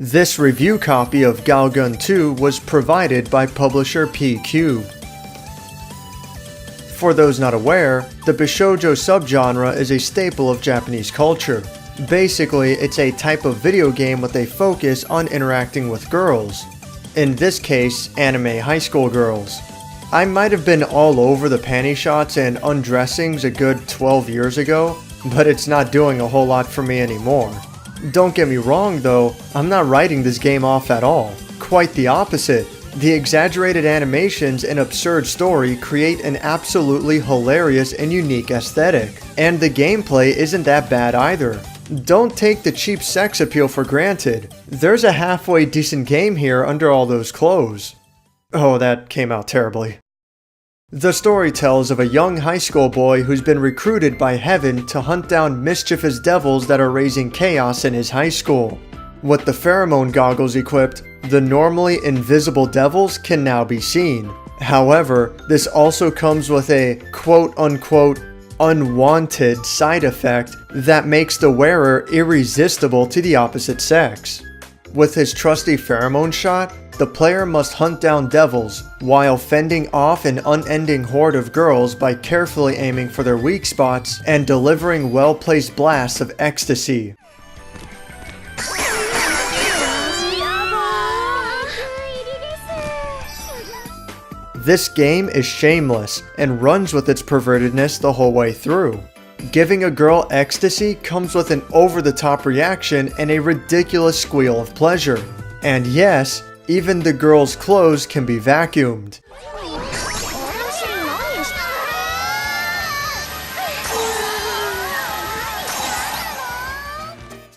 This review copy of Galgun 2 was provided by publisher PQube. For those not aware, the Bishoujo subgenre is a staple of Japanese culture. Basically, it's a type of video game with a focus on interacting with girls. In this case, anime high school girls. I might have been all over the panty shots and undressings a good 12 years ago, but it's not doing a whole lot for me anymore. Don't get me wrong though, I'm not writing this game off at all. Quite the opposite. The exaggerated animations and absurd story create an absolutely hilarious and unique aesthetic. And the gameplay isn't that bad either. Don't take the cheap sex appeal for granted. There's a halfway decent game here under all those clothes. Oh, that came out terribly. The story tells of a young high school boy who's been recruited by heaven to hunt down mischievous devils that are raising chaos in his high school. With the pheromone goggles equipped, the normally invisible devils can now be seen. However, this also comes with a quote-unquote unwanted side effect that makes the wearer irresistible to the opposite sex. With his trusty pheromone shot, the player must hunt down devils while fending off an unending horde of girls by carefully aiming for their weak spots and delivering well-placed blasts of ecstasy. This game is shameless and runs with its pervertedness the whole way through. Giving a girl ecstasy comes with an over-the-top reaction and a ridiculous squeal of pleasure. And yes, even the girl's clothes can be vacuumed.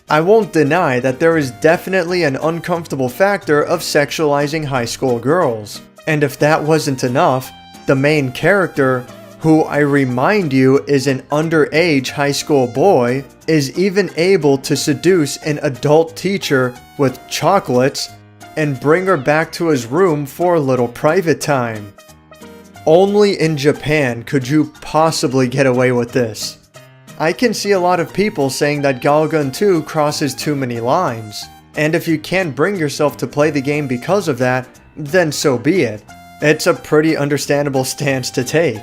I won't deny that there is definitely an uncomfortable factor of sexualizing high school girls. And if that wasn't enough, the main character, who I remind you is an underage high school boy, is even able to seduce an adult teacher with chocolates and bring her back to his room for a little private time. Only in Japan could you possibly get away with this. I can see a lot of people saying that Galgun 2 crosses too many lines, and if you can't bring yourself to play the game because of that, then so be it. It's a pretty understandable stance to take.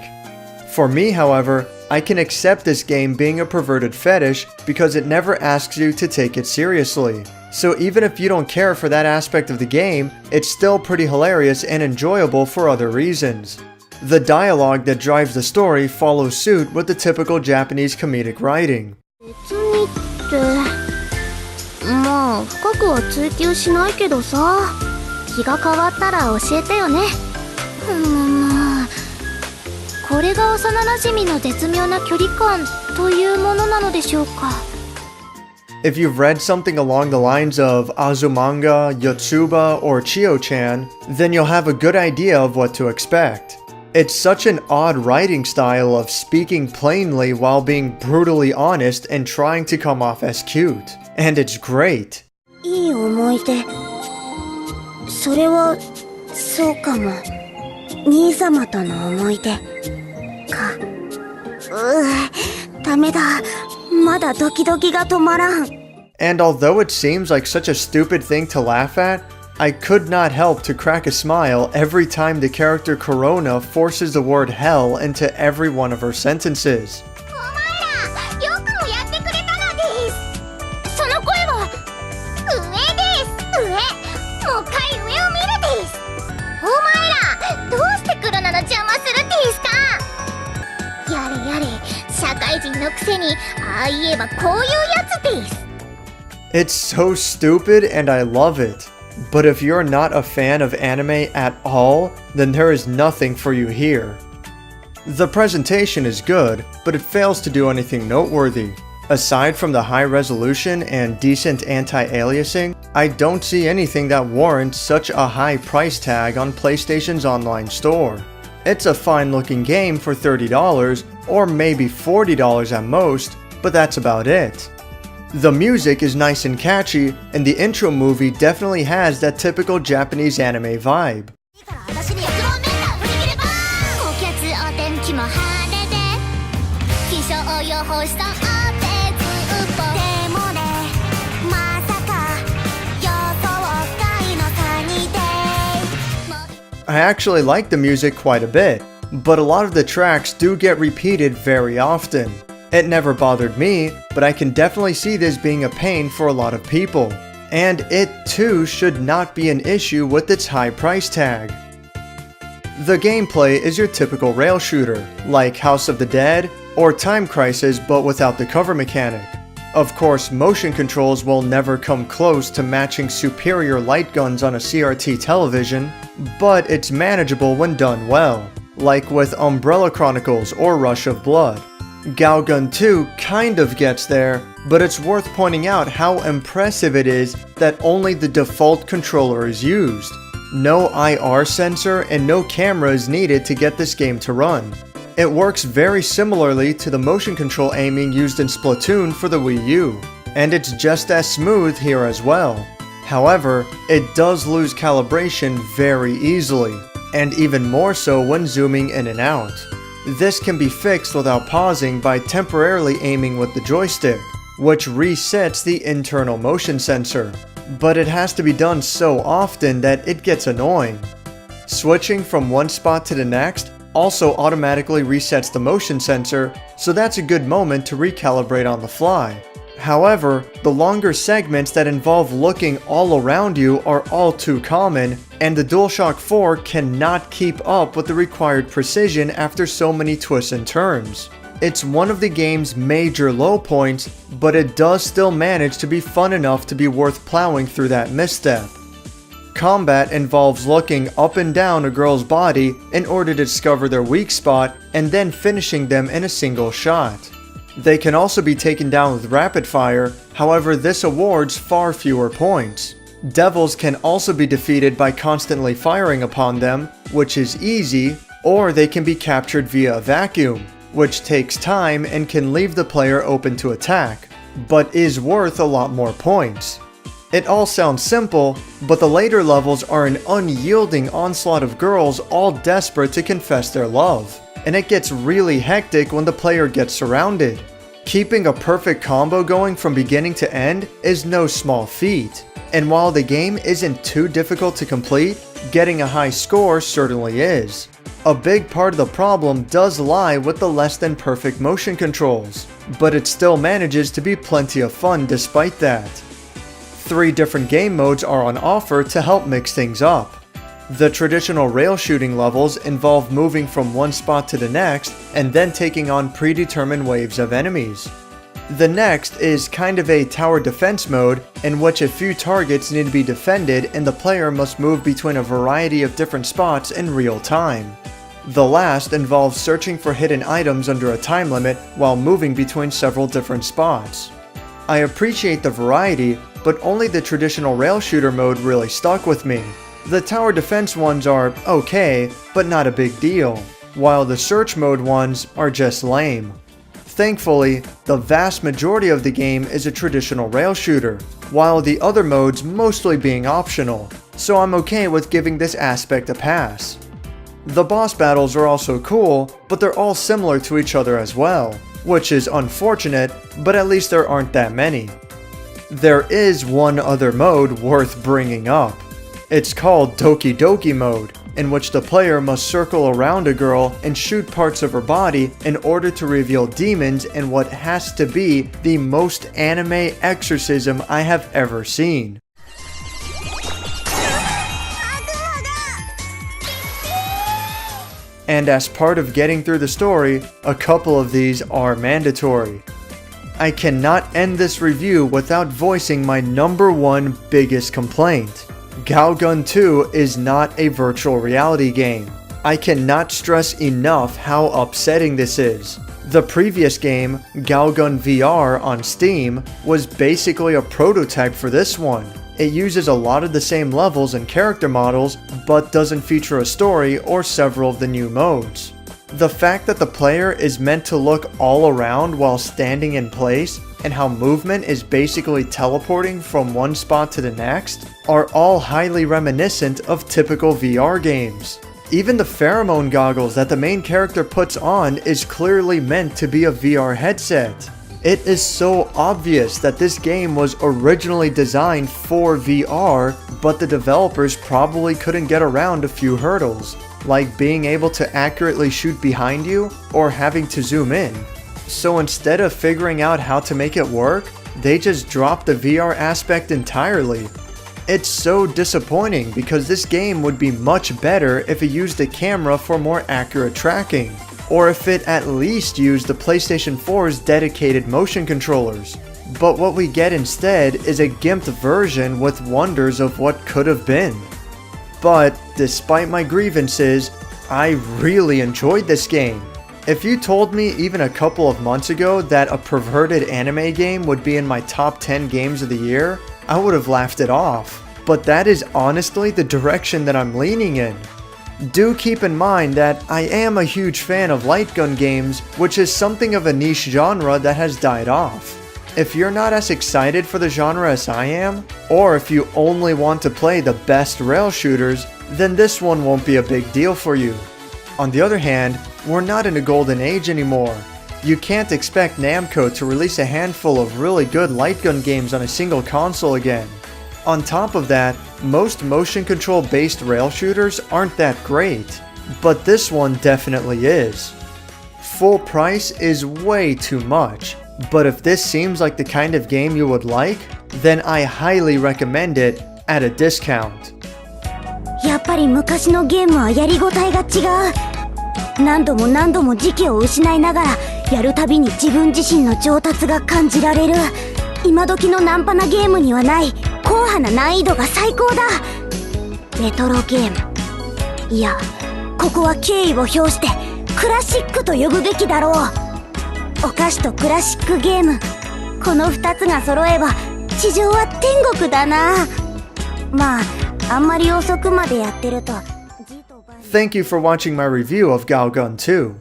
For me, however, I can accept this game being a perverted fetish because it never asks you to take it seriously. So even if you don't care for that aspect of the game, it's still pretty hilarious and enjoyable for other reasons. The dialogue that drives the story follows suit with the typical Japanese comedic writing. まあ深くは追求しないけどさ、気が変わったら教えてよね。これが幼馴染の絶妙な距離感というものなのでしょうか。If you've read something along the lines of Azumanga, Yotsuba, or Chio-chan, then you'll have a good idea of what to expect. It's such an odd writing style of speaking plainly while being brutally honest and trying to come off as cute. And it's great. いい思い出。それはそうかも。兄様との思い出か。ダメだ。まだドキドキが止まらん。 And although it seems like such a stupid thing to laugh at, I could not help to crack a smile every time the character Corona forces the word hell into every one of her sentences. お前ら、よくもやってくれたのです。その声は上です。上。もう一回上を見るです。お前ら、どうしてクロナの邪魔するですか。やれやれ、社会人のくせにああ言えばこういうやつです。 It's so stupid and I love it. But if you're not a fan of anime at all, then there is nothing for you here. The presentation is good, but it fails to do anything noteworthy. Aside from the high resolution and decent anti-aliasing, I don't see anything that warrants such a high price tag on PlayStation's online store. It's a fine-looking game for $30, or maybe $40 at most, but that's about it. The music is nice and catchy, and the intro movie definitely has that typical Japanese anime vibe. I actually like the music quite a bit, but a lot of the tracks do get repeated very often. It never bothered me, but I can definitely see this being a pain for a lot of people. And it too should not be an issue with its high price tag. The gameplay is your typical rail shooter, like House of the Dead or Time Crisis but without the cover mechanic. Of course, motion controls will never come close to matching superior light guns on a CRT television, but it's manageable when done well, like with Umbrella Chronicles or Rush of Blood. Galgun 2 kind of gets there, but it's worth pointing out how impressive it is that only the default controller is used. No IR sensor and no camera is needed to get this game to run. It works very similarly to the motion control aiming used in Splatoon for the Wii U, and it's just as smooth here as well. However, it does lose calibration very easily, and even more so when zooming in and out. This can be fixed without pausing by temporarily aiming with the joystick, which resets the internal motion sensor, but it has to be done so often that it gets annoying. Switching from one spot to the next also automatically resets the motion sensor, so that's a good moment to recalibrate on the fly. However, the longer segments that involve looking all around you are all too common, and the DualShock 4 cannot keep up with the required precision after so many twists and turns. It's one of the game's major low points, but it does still manage to be fun enough to be worth plowing through that misstep. Combat involves looking up and down a girl's body in order to discover their weak spot and then finishing them in a single shot. They can also be taken down with rapid fire, however this awards far fewer points. Devils can also be defeated by constantly firing upon them, which is easy, or they can be captured via a vacuum, which takes time and can leave the player open to attack, but is worth a lot more points. It all sounds simple, but the later levels are an unyielding onslaught of girls all desperate to confess their love, and it gets really hectic when the player gets surrounded. Keeping a perfect combo going from beginning to end is no small feat, and while the game isn't too difficult to complete, getting a high score certainly is. A big part of the problem does lie with the less than perfect motion controls, but it still manages to be plenty of fun despite that. 3 different game modes are on offer to help mix things up. The traditional rail shooting levels involve moving from one spot to the next and then taking on predetermined waves of enemies. The next is kind of a tower defense mode in which a few targets need to be defended and the player must move between a variety of different spots in real time. The last involves searching for hidden items under a time limit while moving between several different spots. I appreciate the variety, but only the traditional rail shooter mode really stuck with me. The tower defense ones are okay, but not a big deal, while the search mode ones are just lame. Thankfully, the vast majority of the game is a traditional rail shooter, while the other modes mostly being optional, so I'm okay with giving this aspect a pass. The boss battles are also cool, but they're all similar to each other as well, which is unfortunate, but at least there aren't that many. There is one other mode worth bringing up. It's called Doki Doki mode, in which the player must circle around a girl and shoot parts of her body in order to reveal demons in what has to be the most anime exorcism I have ever seen. And as part of getting through the story, a couple of these are mandatory. I cannot end this review without voicing my #1 biggest complaint. Galgun 2 is not a virtual reality game. I cannot stress enough how upsetting this is. The previous game, Galgun VR on Steam, was basically a prototype for this one. It uses a lot of the same levels and character models, but doesn't feature a story or several of the new modes. The fact that the player is meant to look all around while standing in place, and how movement is basically teleporting from one spot to the next, are all highly reminiscent of typical VR games. Even the pheromone goggles that the main character puts on is clearly meant to be a VR headset. It is so obvious that this game was originally designed for VR, but the developers probably couldn't get around a few hurdles, like being able to accurately shoot behind you or having to zoom in. So instead of figuring out how to make it work, they just dropped the VR aspect entirely. It's so disappointing because this game would be much better if it used a camera for more accurate tracking, or if it at least used the PlayStation 4's dedicated motion controllers. But what we get instead is a gimped version with wonders of what could have been. But despite my grievances, I really enjoyed this game. If you told me even a couple of months ago that a perverted anime game would be in my top 10 games of the year, I would have laughed it off. But that is honestly the direction that I'm leaning in. Do keep in mind that I am a huge fan of light gun games, which is something of a niche genre that has died off. If you're not as excited for the genre as I am, or if you only want to play the best rail shooters, then this one won't be a big deal for you. On the other hand, we're not in a golden age anymore. You can't expect Namco to release a handful of really good light gun games on a single console again. On top of that, most motion control based rail shooters aren't that great, but this one definitely is. Full price is way too much, but if this seems like the kind of game you would like, then I highly recommend it at a discount. やっぱり昔のゲームはやりごたえが違う。何度も何度も時期を失いながらやるたびに自分自身の上達が感じられる。今時のナンパなゲームにはない硬派な難易度が最高だ。レトロゲーム、いやここは敬意を表してクラシックと呼ぶべきだろう。お菓子とクラシックゲーム、この2つが揃えば地上は天国だな。まああんまり遅くまでやってると。 Thank you for watching my review of Galgun 2.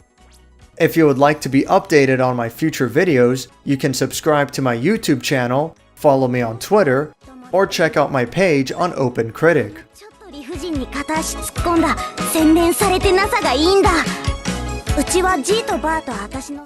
If you would like to be updated on my future videos, you can subscribe to my YouTube channel, follow me on Twitter, or check out my page on Open Critic. ちょっと理不尽に片足突っ込んだ洗練されてなさがいいんだ。うちは G とバーと私の